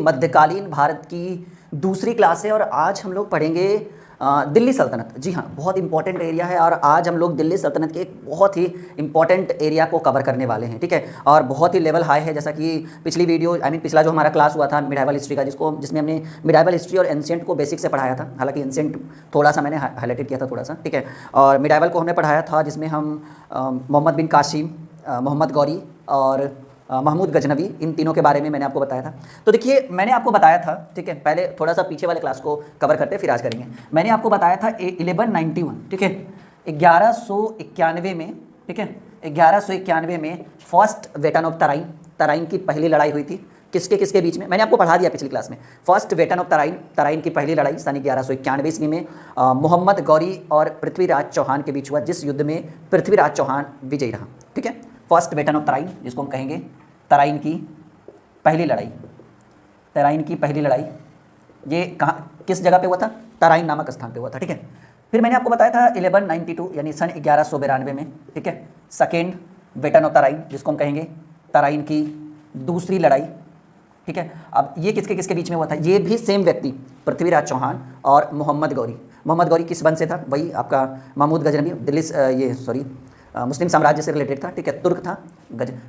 मध्यकालीन भारत की दूसरी क्लास है और आज हम लोग पढ़ेंगे दिल्ली सल्तनत। जी हाँ, बहुत इंपॉर्टेंट एरिया है और आज हम लोग दिल्ली सल्तनत के एक बहुत ही इंपॉर्टेंट एरिया को कवर करने वाले हैं। ठीक है, और बहुत ही लेवल हाई है, जैसा कि पिछली वीडियो पिछला जो हमारा क्लास हुआ था मिडाइवल हिस्ट्री का, जिसमें हमने मिडाइवल हिस्ट्री और एंशिएंट को बेसिक से पढ़ाया था। हालांकि एंशिएंट थोड़ा सा मैंने हाईलाइटेड किया था थोड़ा सा, ठीक है, और मिडाइवल को हमने पढ़ाया था जिसमें हम मोहम्मद बिन कासिम, मोहम्मद गौरी और महमूद गजनवी, इन तीनों के बारे में मैंने आपको बताया था। तो देखिए, मैंने आपको बताया था, ठीक है, पहले थोड़ा सा पीछे वाले क्लास को कवर करते फिर आज करेंगे। मैंने आपको बताया था 1191, ठीक है, 1191 में, ठीक है, 1191 में फर्स्ट वेटन ऑफ तराइन, तराइन की पहली लड़ाई हुई थी। किसके किसके बीच में, मैंने आपको पढ़ा दिया पिछली क्लास में। फर्स्ट वेटन ऑफ तराइन, तराइन की पहली लड़ाई सन 1191 ईस्वी में मोहम्मद गौरी और पृथ्वीराज चौहान के बीच हुआ, जिस युद्ध में पृथ्वीराज चौहान विजयी रहा। ठीक है, फर्स्ट वेटन ऑफ तराइन, जिसको हम कहेंगे तराइन की पहली लड़ाई। तराइन की पहली लड़ाई ये कहाँ, किस जगह पे हुआ था? तराइन नामक स्थान पे हुआ था। ठीक है, फिर मैंने आपको बताया था 1192 यानी सन 1192 में, ठीक है, सेकेंड वेटन ऑफ तराइन, जिसको हम कहेंगे तराइन की दूसरी लड़ाई। ठीक है, अब ये किसके किसके बीच में हुआ था? ये भी सेम व्यक्ति, पृथ्वीराज चौहान और मोहम्मद गौरी। मोहम्मद गौरी किस वंश से था? वही आपका महमूद गजनवी, दिल्ली मुस्लिम साम्राज्य से रिलेटेड था। ठीक है, तुर्क था,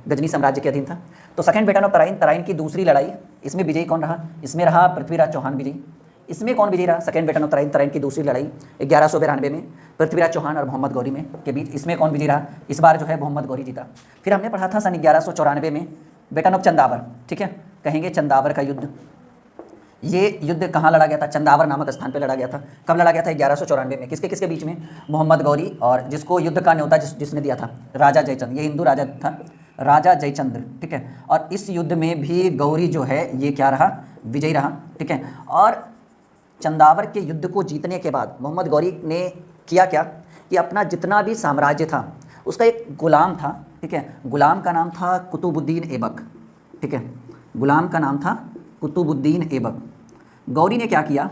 गजनी साम्राज्य के अधीन था। तो सेकंड वेटन ऑफ तराइन, तराइन की दूसरी लड़ाई, इसमें विजयी कौन रहा? इसमें रहा पृथ्वीराज चौहान विजयी। इसमें कौन विजयी रहा? सेकंड वेटन ऑफ तराइन, तराइन की दूसरी लड़ाई 1192 में पृथ्वीराज चौहान और मोहम्मद गौरी में के बीच, इसमें कौन विजयी रहा? इस बार जो है मोहम्मद गौरी जीता। फिर हमने पढ़ा था सन 1194 में वेटन ऑफ चंदावर, ठीक है, कहेंगे चंदावर का युद्ध। ये युद्ध कहाँ लड़ा गया था? चंदावर नामक स्थान पे लड़ा गया था। कब लड़ा गया था? 1194 में। किसके किसके बीच में? मोहम्मद गौरी और जिसको युद्ध का न्योता जिसने दिया था, राजा जयचंद। ये हिंदू राजा था, राजा जयचंद्र। ठीक है, और इस युद्ध में भी गौरी जो है ये क्या रहा? विजयी रहा। ठीक है, और चंदावर के युद्ध को जीतने के बाद मोहम्मद गौरी ने किया क्या कि अपना जितना भी साम्राज्य था उसका एक गुलाम था, ठीक है, गुलाम का नाम था कुतुबुद्दीन ऐबक। ठीक है, गुलाम का नाम था कुतुबुद्दीन ऐबक। गौरी ने क्या किया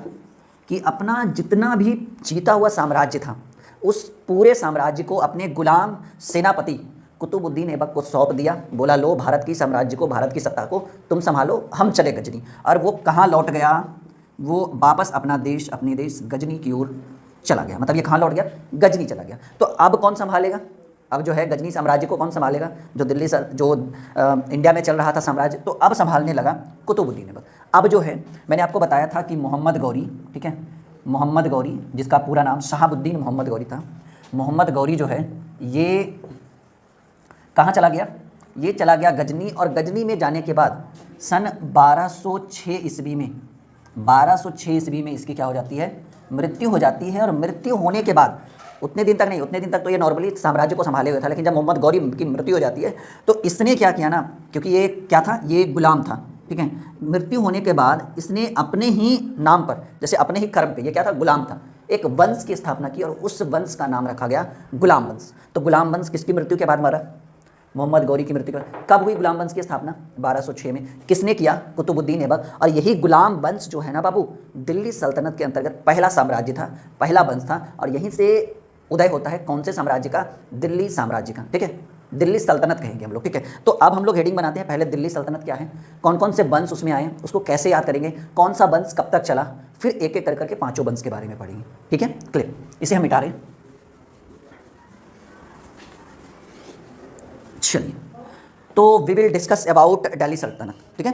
कि अपना जितना भी जीता हुआ साम्राज्य था उस पूरे साम्राज्य को अपने गुलाम सेनापति कुतुबुद्दीन ऐबक को सौंप दिया। बोला, लो भारत की साम्राज्य को, भारत की सत्ता को तुम संभालो, हम चले गजनी। और वो कहाँ लौट गया? वो वापस अपना देश, अपने देश गजनी की ओर चला गया। मतलब ये कहाँ लौट गया? गजनी चला गया। तो अब कौन संभालेगा? अब जो है गजनी साम्राज्य को कौन संभालेगा? जो इंडिया में चल रहा था साम्राज्य, तो अब संभालने लगा कुतुबुद्दीन ऐबक। अब जो है मैंने आपको बताया था कि मोहम्मद गौरी, ठीक है, मोहम्मद गौरी जिसका पूरा नाम शहाबुद्दीन मोहम्मद गौरी था, मोहम्मद गौरी जो है ये कहाँ चला गया? ये चला गया गजनी। और गजनी में जाने के बाद सन 1206 ईस्वी में, 1206 ईस्वी में इसकी क्या हो जाती है? मृत्यु हो जाती है। और मृत्यु होने के बाद उतने दिन तक नहीं, उतने दिन तक तो ये नॉर्मली साम्राज्य को संभाले हुए था, लेकिन जब मोहम्मद गौरी की मृत्यु हो जाती है तो इसने क्या किया ना, क्योंकि ये क्या था? ये गुलाम था। ठीक है, मृत्यु होने के बाद इसने अपने ही नाम पर, जैसे अपने ही कर्म पे, ये क्या था? गुलाम था, एक वंश की स्थापना की और उस वंश का नाम रखा गया गुलाम वंश। तो गुलाम वंश किसकी मृत्यु के बाद मरा? मोहम्मद गौरी की मृत्यु के बाद। कब हुई गुलाम वंश की स्थापना? 1206 में। किसने किया? कुतुबुद्दीन ऐबक। और यही गुलाम वंश जो है ना बाबू, दिल्ली सल्तनत के अंतर्गत पहला साम्राज्य था, पहला वंश था। और यहीं से उदय होता है कौन से साम्राज्य का? दिल्ली साम्राज्य का। ठीक है, दिल्ली सल्तनत कहेंगे हम लोग। ठीक है, तो अब हम लोग हेडिंग बनाते हैं। पहले दिल्ली सल्तनत क्या है, कौन कौन से वंश उसमें आए, उसको कैसे याद करेंगे, कौन सा वंश कब तक चला, फिर एक एक कर करके पांचों वंश के बारे में पढ़ेंगे। ठीक है, क्लियर। इसे हम मिटा रहे हैं। चलिए, तो we will discuss about Delhi Sultanate. ठीक है,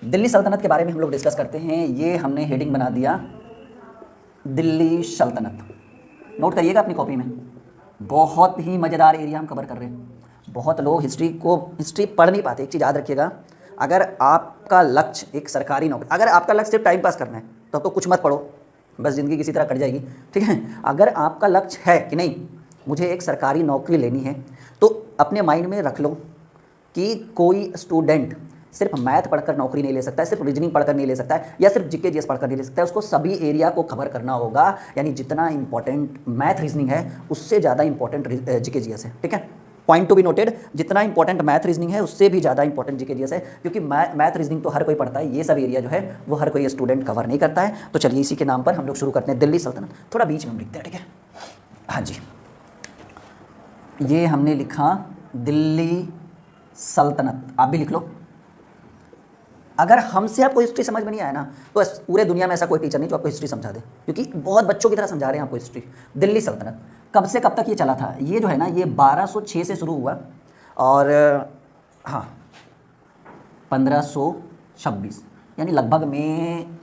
दिल्ली सल्तनत के बारे में हम लोग डिस्कस करते हैं। ये हमने हेडिंग बना दिया दिल्ली सल्तनत। नोट करिएगा अपनी कॉपी में, बहुत ही मज़ेदार एरिया हम कवर कर रहे हैं। बहुत लोग हिस्ट्री पढ़ नहीं पाते। एक चीज़ याद रखिएगा, अगर आपका लक्ष्य एक सरकारी नौकरी, अगर आपका लक्ष्य सिर्फ टाइम पास करना है तो कुछ मत पढ़ो, बस ज़िंदगी किसी तरह कट जाएगी। ठीक है, अगर आपका लक्ष्य है कि नहीं मुझे एक सरकारी नौकरी लेनी है, तो अपने माइंड में रख लो कि कोई स्टूडेंट सिर्फ मैथ पढ़कर नौकरी नहीं ले सकता है, सिर्फ रीजनिंग पढ़कर नहीं ले सकता है, या सिर्फ जीके जीएस पढ़कर नहीं ले सकता है। उसको सभी एरिया को कवर करना होगा। यानी जितना इंपॉर्टेंट मैथ रीजनिंग है उससे ज़्यादा इंपॉर्टेंट जीके जीएस है। ठीक है, पॉइंट टू बी नोटेड, जितना इंपॉर्टेंट मैथ रीजनिंग है उससे भी ज़्यादा इंपॉर्टेंट जीके जीएस है, क्योंकि मैथ रीजनिंग तो हर कोई पढ़ता है, ये सब एरिया जो है वो हर कोई स्टूडेंट कवर नहीं करता है। तो चलिए इसी के नाम पर हम लोग शुरू करते हैं दिल्ली सल्तनत। थोड़ा बीच में हम लिखते हैं, ठीक है। हाँ जी, ये हमने लिखा दिल्ली सल्तनत, आप भी लिख लो। अगर हमसे आपको हिस्ट्री समझ में नहीं आया ना, तो पूरे दुनिया में ऐसा कोई टीचर नहीं जो आपको हिस्ट्री समझा दे, क्योंकि बहुत बच्चों की तरह समझा रहे हैं आपको हिस्ट्री। दिल्ली सल्तनत कब से कब तक ये चला था? ये जो है ना, ये 1206 से शुरू हुआ और हाँ 1526, यानी लगभग में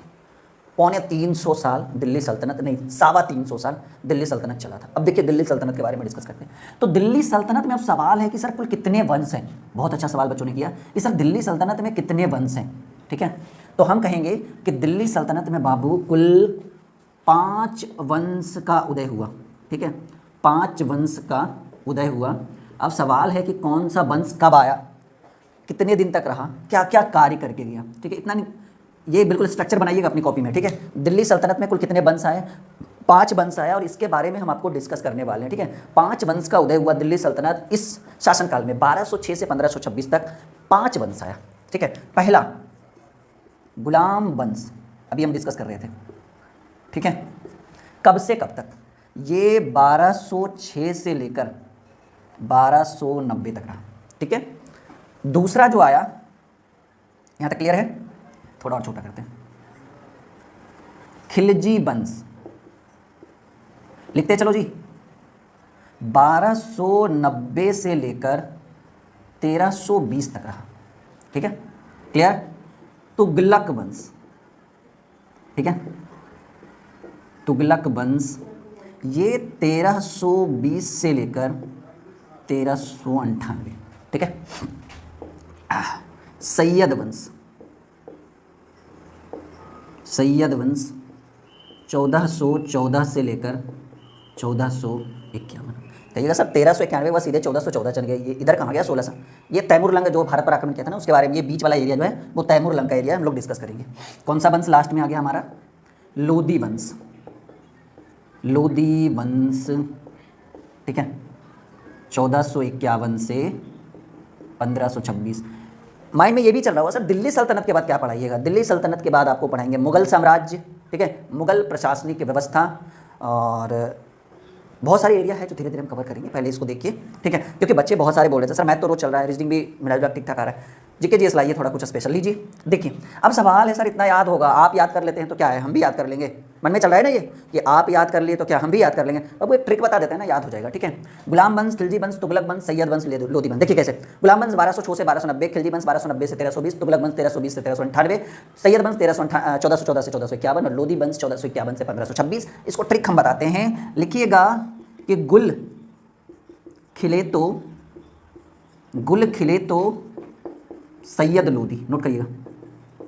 पौने 300 साल दिल्ली सल्तनत, नहीं 325 साल दिल्ली सल्तनत चला था। अब देखिए दिल्ली सल्तनत के बारे में डिस्कस करते हैं। तो दिल्ली सल्तनत में अब सवाल है कि सर कुल कितने वंश हैं? बहुत अच्छा सवाल बच्चों ने किया कि सर दिल्ली सल्तनत में कितने वंश हैं, ठीक है। तो हम कहेंगे कि दिल्ली सल्तनत में बाबू कुल 5 वंश का उदय हुआ, ठीक है, 5 वंश का उदय हुआ। अब सवाल है कि कौन सा वंश कब आया, कितने दिन तक रहा, क्या क्या कार्य करके गया, ठीक है। इतना नहीं, ये बिल्कुल स्ट्रक्चर बनाइएगा अपनी कॉपी में, ठीक है। दिल्ली सल्तनत में कुल कितने वंश आए? 5 वंश आया और इसके बारे में हम आपको डिस्कस करने वाले हैं, ठीक है। 5 वंश का उदय हुआ दिल्ली सल्तनत इस शासनकाल में 1206 से 1526 तक 5 वंश आया, ठीक है। पहला गुलाम वंश, अभी हम डिस्कस कर रहे थे, ठीक है। कब से कब तक? ये 1206 से लेकर 1290 तक रहा, ठीक है। दूसरा जो आया, यहाँ तक क्लियर है? थोड़ा और छोटा करते हैं। खिलजी वंश, लिखते चलो जी, 1290 से लेकर 1320 तक रहा, ठीक है, क्लियर। तुगलक वंश, ठीक है, तुगलक वंश ये 1320 से लेकर 1398, ठीक है। सैयद वंश, सैयद वंश 1414 से लेकर 1451। कहिएगा सर 1391 बस सीधे 1414 चल गया, ये इधर कहाँ गया 1600? ये तैमूर लंग जो भारत पर आक्रमण किया था ना, उसके बारे में, ये बीच वाला एरिया जो है वो तैमूर लंग का एरिया हम लोग डिस्कस करेंगे। कौन सा वंश लास्ट में आ गया हमारा? लोदी वंश, लोदी वंश, ठीक है, 1451 से 1526। माइंड में ये भी चल रहा होगा सर दिल्ली सल्तनत के बाद क्या पढ़ाइएगा? दिल्ली सल्तनत के बाद आपको पढ़ाएंगे मुगल साम्राज्य, ठीक है, मुगल प्रशासनिक व्यवस्था, और बहुत सारे एरिया है जो धीरे धीरे हम कवर करेंगे। पहले इसको देखिए, ठीक है, क्योंकि बच्चे बहुत सारे बोल रहे थे सर मैथ तो रोज चल रहा है, रीजनिंग भी मेरा ठीक ठाक आ रहा है, जीके जीएस लाइए थोड़ा कुछ स्पेशल लीजिए। देखिए अब सवाल है सर इतना याद होगा, आप याद कर लेते हैं तो क्या है, हम भी याद कर लेंगे। मन में चल रहा है ना ये कि आप याद कर लिए तो क्या हम भी याद कर लेंगे। अब एक ट्रिक बता देते हैं ना, याद हो जाएगा, ठीक है। गुलाम वंश, खिलजी वंश, तुगलक वंश, सैयद वंश, लोदी वंश। देखिए कैसे, गुलाम वंश 1206 से 1290, खिलजी वंश 1290 से 1320, तुगलक वंश 1320 से 1398, सैयद वंश 1414 से 1451 और लोदी वंश 1451 से 1526। इसको ट्रिक हम बताते हैं, लिखिएगा कि गुल खिले तो सैयद लोदी, नोट करिएगा,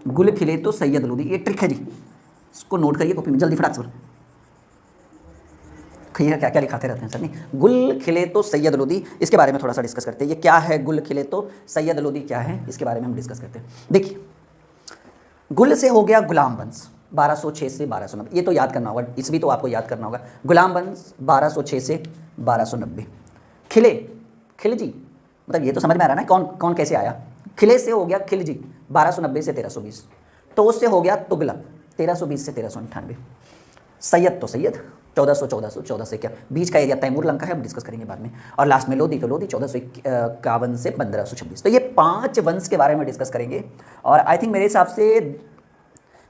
गुल खिले तो सैयद लोदी, ये ट्रिक है जी, इसको नोट करिए कॉपी में जल्दी फटाक से। कहिएगा क्या क्या लिखाते रहते हैं सर? नहीं, गुल खिले तो सैयद लोदी, इसके बारे में थोड़ा सा डिस्कस करते हैं। ये क्या है गुल खिले तो सैयद लोदी, क्या है इसके बारे में हम डिस्कस करते हैं। देखिए गुल से हो गया गुलाम वंश 1206 से 1290, ये तो याद करना होगा, इसलिए तो आपको याद करना होगा। गुलाम वंश 1206 से 1290। खिलजी मतलब ये तो समझ में आ रहा है ना कौन कौन कैसे आया। खिले से हो गया खिलजी 1290 से 1320, तो उससे हो गया तुगलक 1320 से 1398। सैयद तो सैयद 1400 से क्या बीच का एरिया तैमूर लंका है, हम डिस्कस करेंगे बाद में। और लास्ट में लोदी, तो लोदी 1451 से 1526। तो ये 5 वंश के बारे में डिस्कस करेंगे और आई थिंक मेरे हिसाब से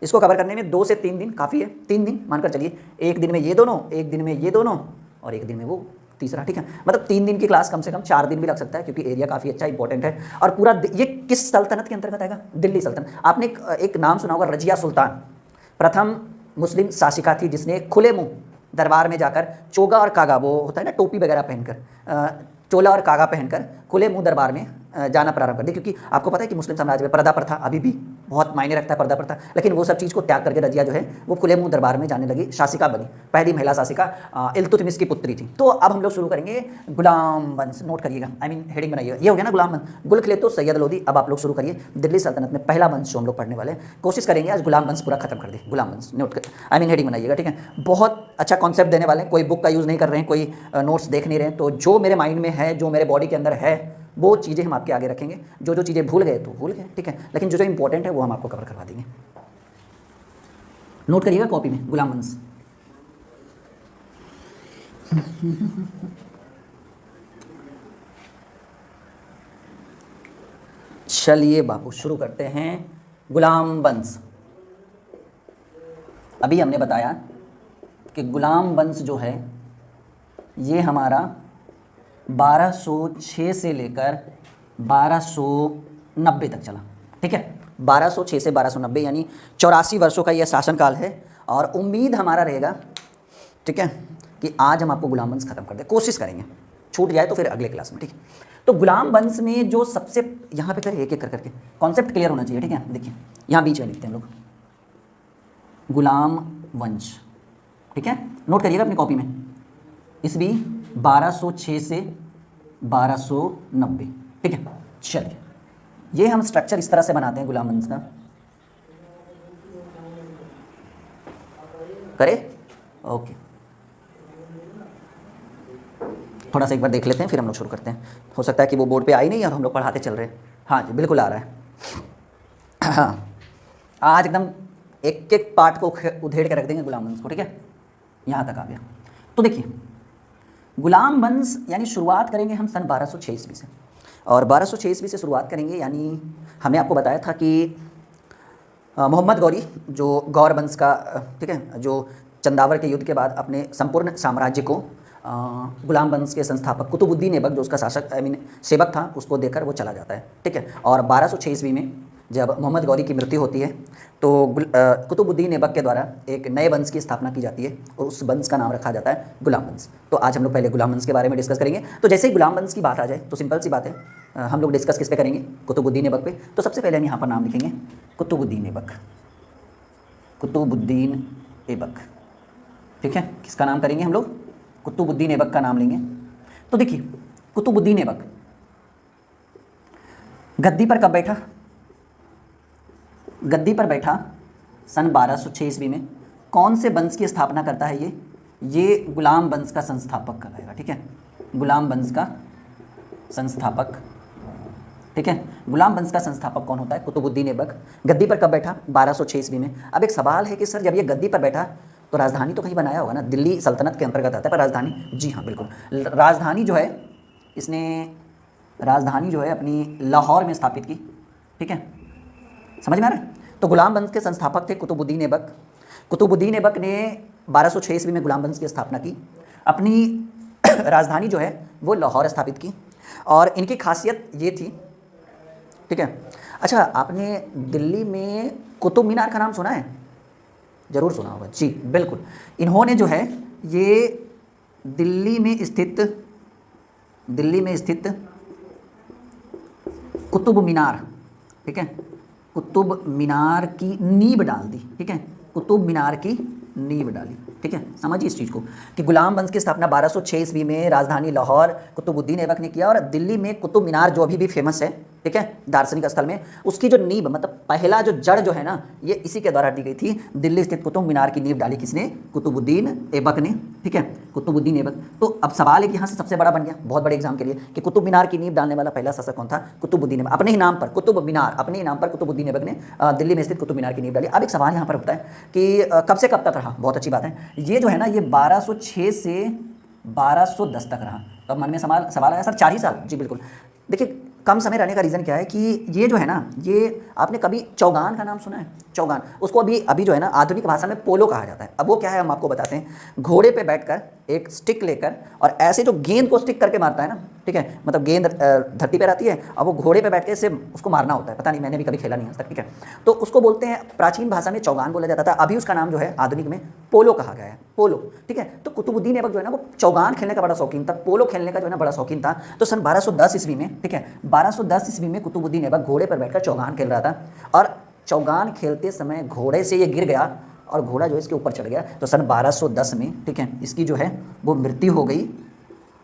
इसको कवर करने में 2 से 3 दिन काफ़ी है। 3 दिन मानकर चलिए, एक दिन में ये दोनों, एक दिन में ये दोनों और एक दिन में वो तीसरा, ठीक है। मतलब 3 दिन की क्लास कम से कम 4 दिन भी लग सकता है, क्योंकि एरिया काफ़ी अच्छा इंपॉर्टेंट है। और पूरा ये किस सल्तनत के अंतर्गत आएगा? दिल्ली सल्तनत। आपने एक नाम सुना होगा, रजिया सुल्तान, प्रथम मुस्लिम शासिका थी जिसने खुले मुंह दरबार में जाकर चोगा और कागा, वो होता है ना टोपी वगैरह पहनकर, चोला और कागा पहनकर खुले मुंह दरबार में जाना प्रारंभ कर दिया। क्योंकि आपको पता है कि मुस्लिम साम्राज्य में पर्दा प्रथा अभी भी बहुत मायने रखता है, पर्दा प्रथा, लेकिन वो सब चीज़ को त्याग करके रजिया जो है वो खुले मुंह दरबार में जाने लगी, शासिका बनी, पहली महिला शासिका इल्तुतमिश की पुत्री थी। तो अब हम लोग शुरू करेंगे गुलाम वंश, नोट करिएगा, आई मीन हेडिंग बनाइएगा, ये हो गया ना गुलाम वंश, गुल खिले तो सैयद लोदी। अब आप लोग शुरू करिए दिल्ली सल्तनत में पहला वंश जो हम लोग पढ़ने वाले हैं, कोशिश करेंगे आज गुलाम वंश पूरा खत्म कर दे। गुलाम वंश नोट कर, आई मीन हेडिंग बनाइएगा, ठीक है। बहुत अच्छा कॉन्सेप्ट देने वाले हैं, कोई बुक का यूज़ नहीं कर रहे हैं, कोई नोट्स देख नहीं रहे हैं, तो जो मेरे माइंड में है, जो मेरे बॉडी के अंदर है, वो चीज़ें हम आपके आगे रखेंगे। जो जो चीज़ें भूल गए तो भूल गए, ठीक है, लेकिन जो जो इंपॉर्टेंट है वो हम आपको कवर करवा देंगे। नोट करिएगा कॉपी में गुलाम वंश। चलिए बाबू शुरू करते हैं गुलाम वंश, अभी हमने बताया कि गुलाम वंश जो है ये हमारा 1206 से लेकर 1290 तक चला। ठीक है, 1206 से 1290 यानी 84 वर्षों का यह शासनकाल है। और उम्मीद हमारा रहेगा, ठीक है, कि आज हम आपको गुलाम वंश खत्म कर दें, कोशिश करेंगे, छूट जाए तो फिर अगले क्लास में। ठीक है, तो गुलाम वंश में जो सबसे यहाँ पे करें एक एक कर करके कॉन्सेप्ट क्लियर होना चाहिए। ठीक है, देखिए यहाँ बीच में लिखते हैं हम लोग गुलाम वंश। ठीक है, नोट करिएगा अपनी कॉपी में, ईस्वी 1206 से 1290। ठीक है, चलिए ये हम स्ट्रक्चर इस तरह से बनाते हैं गुलाम वंश का। करे ओके, थोड़ा सा एक बार देख लेते हैं फिर हम लोग शुरू करते हैं। हो सकता है कि वो बोर्ड पे आई नहीं और हम लोग पढ़ाते चल रहे हैं। हाँ जी बिल्कुल आ रहा है। हाँ, आज एकदम एक एक पार्ट को उधेड़ के रख देंगे गुलाम वंश को। ठीक है, यहाँ तक आ गया। तो देखिए गुलाम वंश यानी शुरुआत करेंगे हम सन 1206 ईस्वी से, और 1206 ईस्वी से शुरुआत करेंगे। यानी हमने आपको बताया था कि मोहम्मद गौरी जो गौर वंश का, ठीक है, जो चंदावर के युद्ध के बाद अपने संपूर्ण साम्राज्य को गुलाम वंश के संस्थापक कुतुबुद्दीन ऐबक जो उसका शासक सेवक था उसको देकर वो चला जाता है। ठीक है, और 1206 ईस्वी में जब मोहम्मद गौरी की मृत्यु होती है तो कुतुबुद्दीन ऐबक के द्वारा एक नए वंश की स्थापना की जाती है और उस वंश का नाम रखा जाता है गुलाम वंश। तो आज हम लोग पहले गुलाम वंश के बारे में डिस्कस करेंगे। तो जैसे ही गुलाम वंश की बात आ जाए तो सिंपल सी बात है, हम लोग डिस्कस किस पे करेंगे, कुतुबुद्दीन ऐबक पे। तो सबसे पहले हम यहाँ पर नाम लिखेंगे कुतुबुद्दीन ऐबक, कुतुबुद्दीन ऐबक। ठीक है, किसका नाम करेंगे हम लोग, कुतुबुद्दीन ऐबक का नाम लेंगे। तो देखिए कुतुबुद्दीन ऐबक गद्दी पर कब बैठा, गद्दी पर बैठा सन 1206 ईस्वी में। कौन से वंश की स्थापना करता है ये गुलाम वंश का संस्थापक कहलाएगा। ठीक है, गुलाम वंश का संस्थापक। ठीक है, गुलाम वंश का संस्थापक कौन होता है, कुतुबुद्दीन ऐबक। गद्दी पर कब बैठा, 1206 ईस्वी में। अब एक सवाल है कि सर जब ये गद्दी पर बैठा तो राजधानी तो कहीं बनाया होगा ना, दिल्ली सल्तनत के अंतर्गत आता है, पर राजधानी, जी हाँ बिल्कुल, राजधानी जो है इसने राजधानी जो है अपनी लाहौर में स्थापित की। ठीक है, समझ में आ रहा है। तो गुलाम वंश के संस्थापक थे कुतुबुद्दीन ऐबक। कुतुबुद्दीन ऐबक ने 1206 ईस्वी में गुलाम वंश की स्थापना की, अपनी राजधानी जो है वो लाहौर स्थापित की, और इनकी खासियत ये थी। ठीक है, अच्छा आपने दिल्ली में कुतुब मीनार का नाम सुना है, जरूर सुना होगा, जी बिल्कुल। इन्होंने जो है ये दिल्ली में स्थित कुतुब मीनार, ठीक है, कुतुब मीनार की नींव डाल दी। ठीक है, कुतुब मीनार की नींव डाली। ठीक है, समझिए इस चीज़ को कि गुलाम वंश की स्थापना 1206 ईस्वी में राजधानी लाहौर कुतुबुद्दीन ऐबक ने किया, और दिल्ली में कुतुब मीनार जो अभी भी फेमस है, ठीक है, दार्शनिक स्थल में, उसकी जो नींव मतलब पहला जो जड़ जो है ना, ये इसी के द्वारा दी गई थी। दिल्ली स्थित कुतुब मीनार की नींव डाली किसने, कुतुबुद्दीन ऐबक ने। ठीक है, कुतुबुद्दीन ऐबक। तो अब सवाल है कि यहाँ से सबसे बड़ा बन गया बहुत बड़े एग्जाम के लिए कि कुतुब मीनार की नींव डालने वाला पहला शासक कौन था, कुतुबुद्दीन ऐबक। अपने ही नाम पर कुतुब मीनार, अपने ही नाम पर कुतुबुद्दीन ऐबक ने दिल्ली में स्थित कुतुब मीनार की नींव डाली। अब एक सवाल यहाँ पर उठता है कि कब से कब तक रहा, बहुत अच्छी बात है। ये जो है ना ये 1206 से 1210 तक रहा। तो अब मन में सवाल आया सर 4 ही साल, जी बिल्कुल। देखिए कम समय रहने का रीज़न क्या है कि ये जो है ना, ये आपने कभी चौगान का नाम सुना है, चौगान, उसको अभी जो है ना आधुनिक भाषा में पोलो कहा जाता है। अब वो क्या है हम आपको बताते हैं। घोड़े पे बैठकर एक स्टिक लेकर और ऐसे जो गेंद को स्टिक करके मारता है ना, ठीक है, मतलब गेंद धरती पर आती है, अब वो घोड़े पे बैठ के इसे उसको मारना होता है। पता नहीं, मैंने भी कभी खेला नहीं आज तक। ठीक है, तो उसको बोलते हैं, प्राचीन भाषा में चौगान बोला जाता था, अभी उसका नाम जो है आधुनिक में पोलो कहा गया है, पोलो। ठीक है, तो कुतुबुद्दीन ऐबक जो है ना वो चौगान खेलने का बड़ा शौकीन था, पोलो खेलने का जो है ना बड़ा शौकीन था। तो सन 1210 ईस्वी में, ठीक है, 1210 ईस्वी में कुतुबुद्दीन ऐबक घोड़े पर बैठकर चौगान खेल रहा था, और चौगान खेलते समय घोड़े से ये गिर गया और घोड़ा जो है इसके ऊपर चढ़ गया। तो सन 1210 में, ठीक है, इसकी जो है वो मृत्यु हो गई।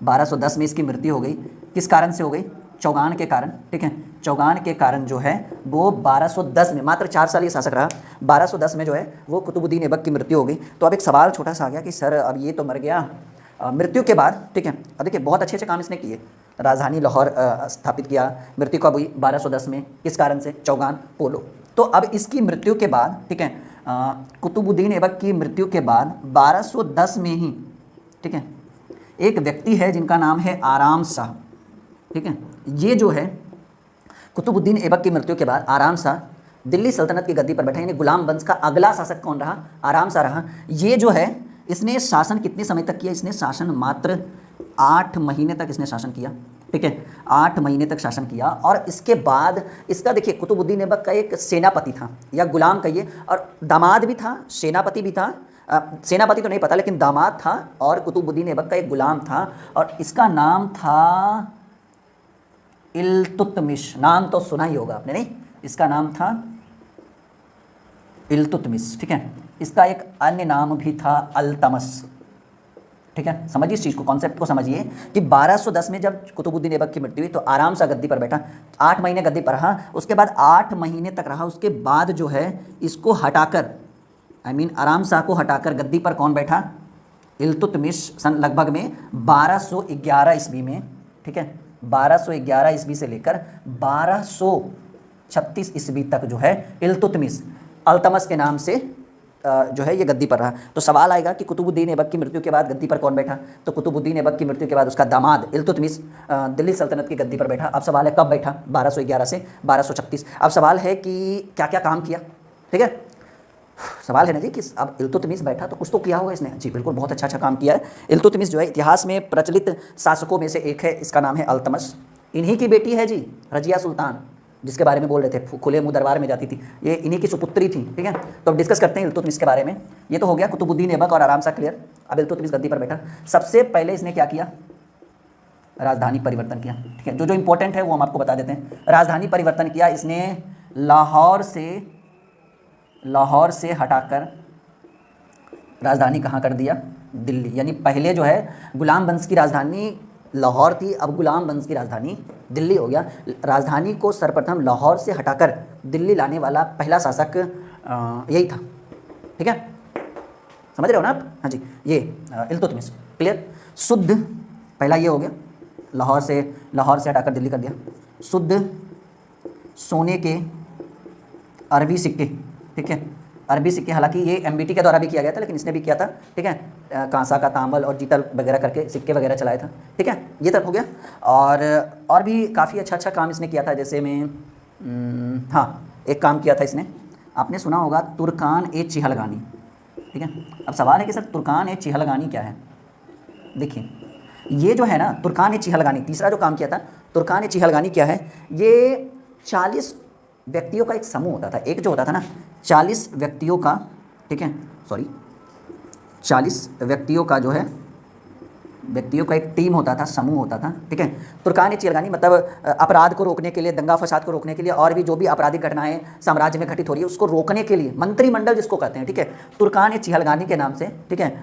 1210 में इसकी मृत्यु हो गई। किस कारण से हो गई, चौगान के कारण। ठीक है, चौगान के कारण जो है वो 1210 में, मात्र 4 साल ये शासक रहा, 1210 में जो है वो कुतुबुद्दीन ऐबक की मृत्यु हो गई। तो अब एक सवाल छोटा सा आ गया कि सर अब ये तो मर गया, मृत्यु के बाद, ठीक है, अब देखिए बहुत अच्छे काम इसने किए, राजधानी लाहौर स्थापित किया, मृत्यु कब हुई 1210 में, किस कारण से, चौगान, पोलो। तो अब इसकी मृत्यु के बाद, ठीक है, कुतुबुद्दीन ऐबक की मृत्यु के बाद 1210 में ही, ठीक है, एक व्यक्ति है जिनका नाम है आराम शाह। ठीक है, ये जो है कुतुबुद्दीन ऐबक की मृत्यु के बाद आराम शाह दिल्ली सल्तनत की गद्दी पर बैठा, यानी गुलाम वंश का अगला शासक कौन रहा? आराम सा रहा। ये जो है इसने शासन कितने समय तक किया? इसने शासन मात्र 8 महीने तक इसने शासन किया, ठीक है, 8 महीने तक शासन किया। और इसके बाद इसका देखिए कुतुबुद्दीन ऐबक का एक सेनापति था या गुलाम कहिए, और दामाद भी था, सेनापति भी था, सेनापति तो नहीं पता लेकिन दामाद था, और कुतुबुद्दीन ऐबक का एक गुलाम था और इसका नाम था इल्तुतमिश। नाम तो सुना ही होगा आपने, नहीं? इसका नाम था इल्तुतमिश, ठीक है। इसका एक अन्य नाम भी था अल्तमस, ठीक है। समझिए इस चीज़ को, कॉन्सेप्ट को समझिए कि 1210 में जब कुतुबुद्दीन ऐबक की मृत्यु हुई तो आराम सा गद्दी पर बैठा, 8 महीने गद्दी पर रहा, उसके बाद 8 महीने तक रहा, उसके बाद जो है इसको हटाकर, आराम शाह को हटाकर गद्दी पर कौन बैठा? इल्तुतमिश। सन लगभग में 1211 ईस्वी में, ठीक है, 1211 ईस्वी से लेकर 1236 ईस्वी तक जो है इल्तुतमिश अल्तमस के नाम से जो है ये गद्दी पर रहा। तो सवाल आएगा कि कुतुबुद्दीन ऐबक की मृत्यु के बाद गद्दी पर कौन बैठा? तो कुतुबुद्दीन ऐबक की मृत्यु के बाद उसका दामाद इल्तुतमिश दिल्ली सल्तनत की गद्दी पर बैठा। अब सवाल है कब बैठा? 1211 से 1236। अब सवाल है कि क्या क्या काम किया, ठीक है। सवाल है ना जी कि अब इल्तुतमिश बैठा तो कुछ तो किया होगा इसने। जी बिल्कुल, बहुत अच्छा काम किया है। इल्तुतमिश जो है इतिहास में प्रचलित शासकों में से एक है, इसका नाम है अल्तमश। इन्हीं की बेटी है जी रजिया सुल्तान, जिसके बारे में बोल रहे थे, खुले मुंह दरबार में जाती थी, ये इन्हीं की सुपुत्री थी, ठीक है। तो अब डिस्कस करते हैं इल्तुतमिश के बारे में। ये तो हो गया कुतुबुद्दीन ऐबक और आराम सा क्लियर। अब इल्तुतमिश गद्दी पर बैठा, सबसे पहले इसने क्या किया? राजधानी परिवर्तन किया, ठीक है। जो जो इंपॉर्टेंट है वो हम आपको बता देते हैं। राजधानी परिवर्तन किया इसने, लाहौर से हटाकर राजधानी कहाँ कर दिया? दिल्ली। यानी पहले जो है गुलाम वंश की राजधानी लाहौर थी, अब गुलाम वंश की राजधानी दिल्ली हो गया। राजधानी को सर्वप्रथम लाहौर से हटाकर दिल्ली लाने वाला पहला शासक यही था, ठीक है। समझ रहे हो ना आप? हाँ जी, ये इल्तुतमिश, क्लियर। शुद्ध पहला ये हो गया, लाहौर से हटाकर दिल्ली कर दिया। शुद्ध सोने के अरबी सिक्के, ठीक है, अरबी सिक्के, हालांकि ये एमबीटी के द्वारा भी किया गया था लेकिन इसने भी किया था, ठीक है, कांसा का तांबल और जीतल वगैरह करके सिक्के वगैरह चलाया था, ठीक है। ये तक हो गया। और भी काफ़ी अच्छा काम इसने किया था, जैसे में हाँ एक काम किया था इसने, आपने सुना होगा तुर्कान ए चिहलगानी, ठीक है। अब सवाल है कि सर तुर्कान ए चिहलगानी क्या है? देखिए ये जो है ना तुर्कान ए चिहलगानी, तीसरा जो काम किया था तुर्कान ए चिहलगानी क्या है? ये 40 व्यक्तियों का एक समूह होता था, एक जो होता था ना 40 व्यक्तियों का, ठीक है, 40 व्यक्तियों का जो है व्यक्तियों का एक टीम होता था, समूह होता था, ठीक है। तुर्कान ए चिहलगानी मतलब अपराध को रोकने के लिए, दंगा फसाद को रोकने के लिए, और भी जो भी आपराधिक घटनाएं साम्राज्य में घटित हो रही है उसको रोकने के लिए मंत्रिमंडल जिसको कहते हैं, ठीक है, तुर्कान ए चिहलगानी के नाम से, ठीक है,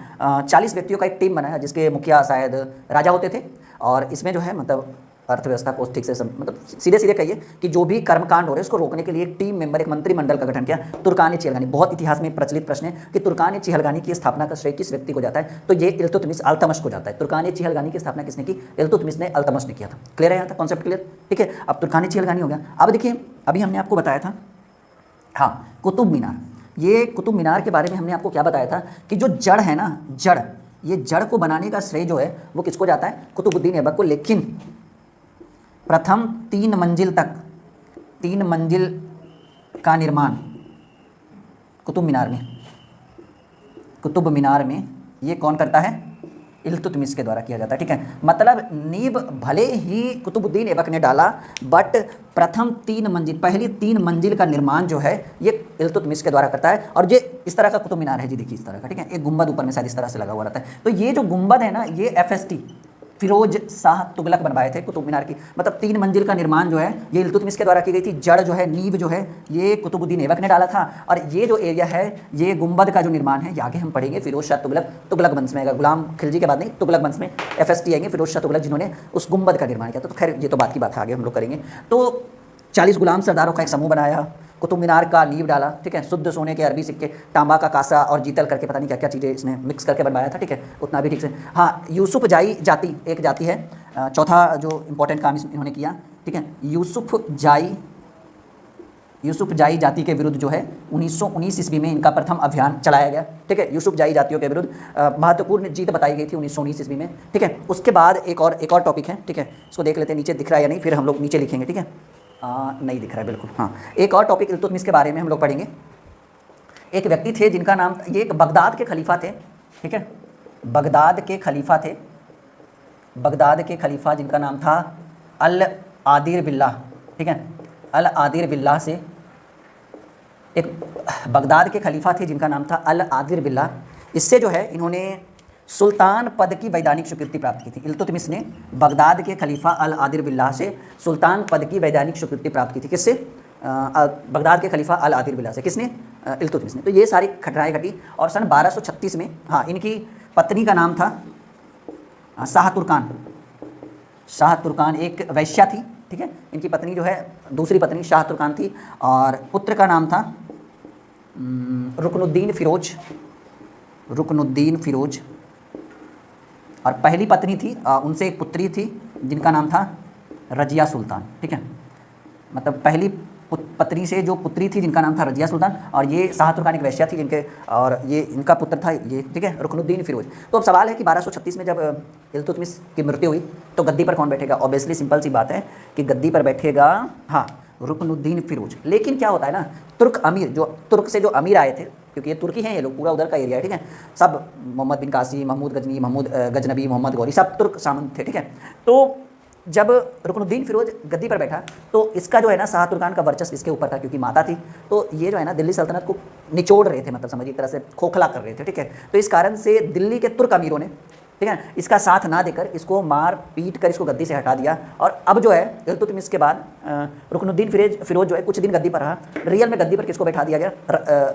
40 व्यक्तियों का एक टीम बनाया जिसके मुखिया शायद राजा होते थे। और इसमें जो है मतलब अर्थव्यवस्था को ठीक से मतलब सीधे सीधे कहिए कि जो भी कर्मकांड हो रहे हैं उसको रोकने के लिए एक टीम मेंबर, एक मंत्रिमंडल का गठन किया। तुर्कान ए चिहलगानी, बहुत इतिहास में प्रचलित प्रश्न है कि तुर्कान ए चिहलगानी की स्थापना का श्रेय किस व्यक्ति को जाता है? तो ये इल्तुतमिश अल्तमश को जाता है। तुर्कान ए चिहलगानी की स्थापना किसने की? इल्तुतमिश ने, अल्तमश ने किया था। क्लियर है यहाँ तक कॉन्सेप्ट? क्लियर, ठीक है। अब तुर्कान ए चिहलगानी हो गया। अब देखिए अभी हमने आपको बताया था, हाँ, कुतुब मीनार। ये कुतुब मीनार के बारे में हमने आपको क्या बताया था कि जो जड़ है ना, जड़, ये जड़ को बनाने का श्रेय जो है वो किसको जाता है? कुतुबुद्दीन ऐबक को। लेकिन प्रथम 3 मंजिल तक, 3 मंजिल का निर्माण कुतुब मीनार में ये कौन करता है? इल्तुतमिश के द्वारा किया जाता है, ठीक है। मतलब नींव भले ही कुतुबुद्दीन ऐबक ने डाला, बट प्रथम 3 मंजिल, पहली 3 मंजिल का निर्माण जो है ये इल्तुतमिश के द्वारा करता है। और ये इस तरह का कुतुब मीनार है जी, देखिए इस तरह का, ठीक है। एक गुंबद ऊपर में शायद इस तरह से लगा हुआ रहता है। तो ये जो गुंबद है ना, ये FST फिरोज शाह तुगलक बनवाए थे कुतुब मीनार की। मतलब 3 मंजिल का निर्माण जो है ये इल्तुतमिश के द्वारा की गई थी। जड़ जो है, नींव जो है, ये कुतुबुद्दीन ऐबक ने डाला था। और ये जो एरिया है, ये गुंबद का जो निर्माण है, ये आगे हम पढ़ेंगे फिरोज शाह तुगलक वंश में आएगा, गुलाम खिलजी के बाद नहीं, तुगलक वंश में FST आएंगे, फिरोज शाह तुगलक जिन्होंने उस गुंबद का निर्माण किया था। तो खैर ये तो बात की बात है, आगे हम लोग करेंगे। तो 40 गुलाम सरदारों का एक समूह बनाया, कुतुब मीनार का नींव डाला, ठीक है। शुद्ध सोने के अरबी सिक्के, तांबा का कांसा और जीतल करके पता नहीं क्या क्या चीज़ें इसने मिक्स करके बनवाया था, ठीक है, उतना भी ठीक से। हाँ, यूसुफ जाई जाति एक जाति है, चौथा जो इंपॉर्टेंट काम इन्होंने किया, ठीक है। यूसुफ जाई जाति के विरुद्ध जो है 1919 ईस्वी में इनका प्रथम अभियान चलाया गया, ठीक है। यूसुफ जाई जातियों के विरुद्ध महत्वपूर्ण जीत बताई गई थी 1919 ईस्वी में, ठीक है। उसके बाद एक और टॉपिक है, ठीक है, इसको देख लेते हैं, नीचे दिख रहा है या नहीं, फिर हम लोग नीचे लिखेंगे, ठीक है। नहीं दिख रहा है बिल्कुल। हाँ, एक और टॉपिक इल्तुतमिश के बारे में हम लोग पढ़ेंगे। एक व्यक्ति थे जिनका नाम, ये एक बगदाद के खलीफा थे, ठीक है, बगदाद के खलीफा थे, बगदाद के खलीफा जिनका नाम था अल आदिर बिल्लाह, ठीक है, अल आदिर बिल्लाह से एक बगदाद के खलीफा थे जिनका नाम था अल आदिर बिल्लाह। इससे जो है इन्होंने सुल्तान पद की वैधानिक स्वीकृति प्राप्त की थी। इल्तुतमिश ने बगदाद के खलीफा अल आदिर बिल्लाह से सुल्तान पद की वैधानिक स्वीकृति प्राप्त की थी। किससे? बगदाद के खलीफा अल आदिर बिल्लाह से। किसने? इल्तुतमिश ने। तो ये सारी घटनाएं घटी और सन 1236 में, हाँ, इनकी पत्नी का नाम था शाह तुर्कान। शाह तुर्कान एक वैश्या थी, ठीक है, इनकी पत्नी जो है, दूसरी पत्नी शाह तुर्कान थी, और पुत्र का नाम था रुकनुद्दीन फिरोज, रुकनुद्दीन फिरोज। और पहली पत्नी थी, उनसे एक पुत्री थी जिनका नाम था रजिया सुल्तान, ठीक है, मतलब पहली पत्नी से जो पुत्री थी जिनका नाम था रजिया सुल्तान, और ये शाह तुर्कान एक वैश्या थी जिनके, और ये इनका पुत्र था ये, ठीक है, रुकनुद्दीन फिरोज। तो अब सवाल है कि 1236 में जब इल्तुतमिश की मृत्यु हुई तो गद्दी पर कौन बैठेगा? ऑब्वियसली सिंपल सी बात है कि गद्दी पर बैठेगा, हाँ, रुकनुद्दीन फिरोज। लेकिन क्या होता है ना, तुर्क अमीर, जो तुर्क से जो अमीर आए थे, क्योंकि ये तुर्की हैं ये लोग, पूरा उधर का एरिया है, ठीक है, सब मोहम्मद बिन कासी, महमूद गजनी, महमूद गजनबी, मोहम्मद गौरी, सब तुर्क सामंत थे, ठीक है। तो जब रुकनुद्दीन फिरोज गद्दी पर बैठा तो इसका जो है ना शाह तुर्कान का वर्चस्व इसके ऊपर था, क्योंकि माता थी, तो ये जो है ना दिल्ली सल्तनत को निचोड़ रहे थे, मतलब समझिए एक तरह से खोखला कर रहे थे, ठीक है। तो इस कारण से दिल्ली के तुर्क अमीरों ने, ठीक है, इसका साथ ना देकर इसको मार पीट कर इसको गद्दी से हटा दिया। और अब जो है इल्तुतमिश के बाद रुकनुद्दीन फिरोज जो है कुछ दिन गद्दी पर रहा। रियल में गद्दी पर किसको बैठा दिया गया?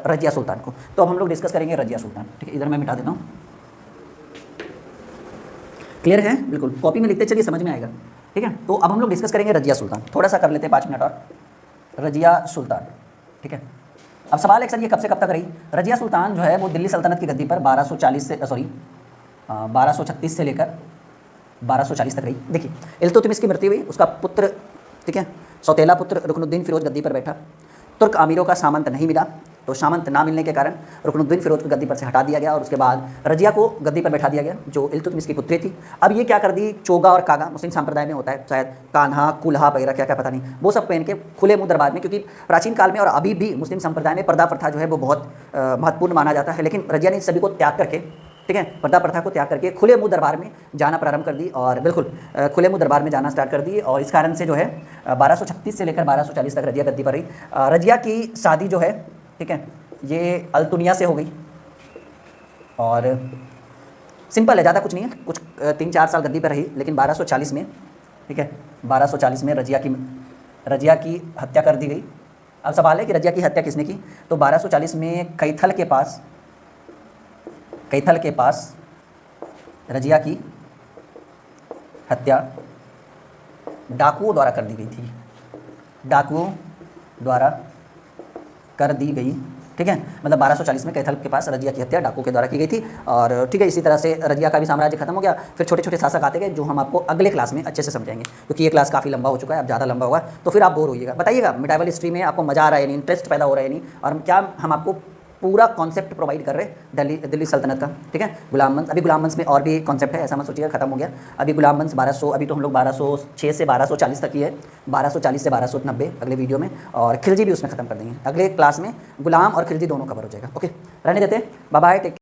रजिया सुल्तान को। तो अब हम लोग डिस्कस करेंगे रजिया सुल्तान, ठीक है, इधर मैं मिटा देता हूँ। क्लियर है? बिल्कुल, कॉपी में लिखते चलिए, समझ में आएगा, ठीक है। तो अब हम लोग डिस्कस करेंगे रजिया सुल्तान, थोड़ा सा कर लेते हैं 5 मिनट और। रजिया सुल्तान, ठीक है। अब सवाल है सर ये कब से कब तक रही? रजिया सुल्तान जो है वो दिल्ली सल्तनत की गद्दी पर 1236 से लेकर 1240 तक रही। देखिए, इल्तुतमिश की मृत्यु हुई, उसका पुत्र, ठीक है, सौतेला पुत्र रुकनुद्दीन फिरोज गद्दी पर बैठा। तुर्क अमीरों का सामंत नहीं मिला, तो सामंत ना मिलने के कारण रुकनुद्दीन फिरोज को गद्दी पर से हटा दिया गया और उसके बाद रजिया को गद्दी पर बैठा दिया गया, जो इल्तुतमिश की पुत्री थी। अब ये क्या कर दी, चोगा और कागा, मुस्लिम संप्रदाय में होता है, शायद कान्हा, कुल्हा वगैरह क्या क्या पता नहीं, वो सब पहन के खुले मुँह दरबार में, क्योंकि प्राचीन काल में और अभी भी मुस्लिम संप्रदाय में पर्दा प्रथा जो है वो बहुत महत्वपूर्ण माना जाता है। लेकिन रजिया ने सभी को त्याग करके, ठीक है, पर्दा प्रथा को त्याग करके खुले मुँह दरबार में जाना प्रारंभ कर दी, और बिल्कुल खुले मुँह दरबार में जाना स्टार्ट कर दी। और इस कारण से जो है 1236 से लेकर 1240 तक रजिया गद्दी पर रही। रजिया की शादी जो है, ठीक है, ये अल्तुनिया से हो गई, और सिंपल है, ज़्यादा कुछ नहीं है, कुछ 3-4 साल गद्दी पर रही। लेकिन 1240 में, ठीक है, 1240 में रजिया की हत्या कर दी गई। अब सवाल है कि रजिया की हत्या किसने की? तो 1240 में कैथल के पास रजिया की हत्या डाकुओं द्वारा कर दी गई थी, डाकुओं द्वारा कर दी गई, ठीक है, मतलब 1240 में कैथल के पास रजिया की हत्या डाकू के द्वारा की गई थी। और ठीक है, इसी तरह से रजिया का भी साम्राज्य खत्म हो गया। फिर छोटे छोटे शासक आते गए, जो हम आपको अगले क्लास में अच्छे से समझाएंगे, क्योंकि ये क्लास काफ़ी लंबा हो चुका है, अब ज़्यादा लंबा होगा तो फिर आप बोर होइएगा। बताइएगा मिडाइवल हिस्ट्री में आपको मज़ा आ रहा है नहीं, इंटरेस्ट पैदा हो रहा है नहीं, और क्या हम आपको पूरा कॉन्सेप्ट प्रोवाइड कर रहे हैं दिल्ली सल्तनत का, ठीक है। गुलाम वंश, अभी गुलाम वंश में और भी कॉन्सेप्ट है, ऐसा मत सोचिएगा खत्म हो गया। अभी गुलाम वंश 1200, अभी तो हम लोग 1206 से 1240 तक की है, 1240 से 1290 अगले वीडियो में, और खिलजी भी उसमें खत्म कर देंगे। अगले क्लास में गुलाम और खिलजी दोनों कवर हो जाएगा। ओके, रहने देते हैं, बाय बाय, टेक।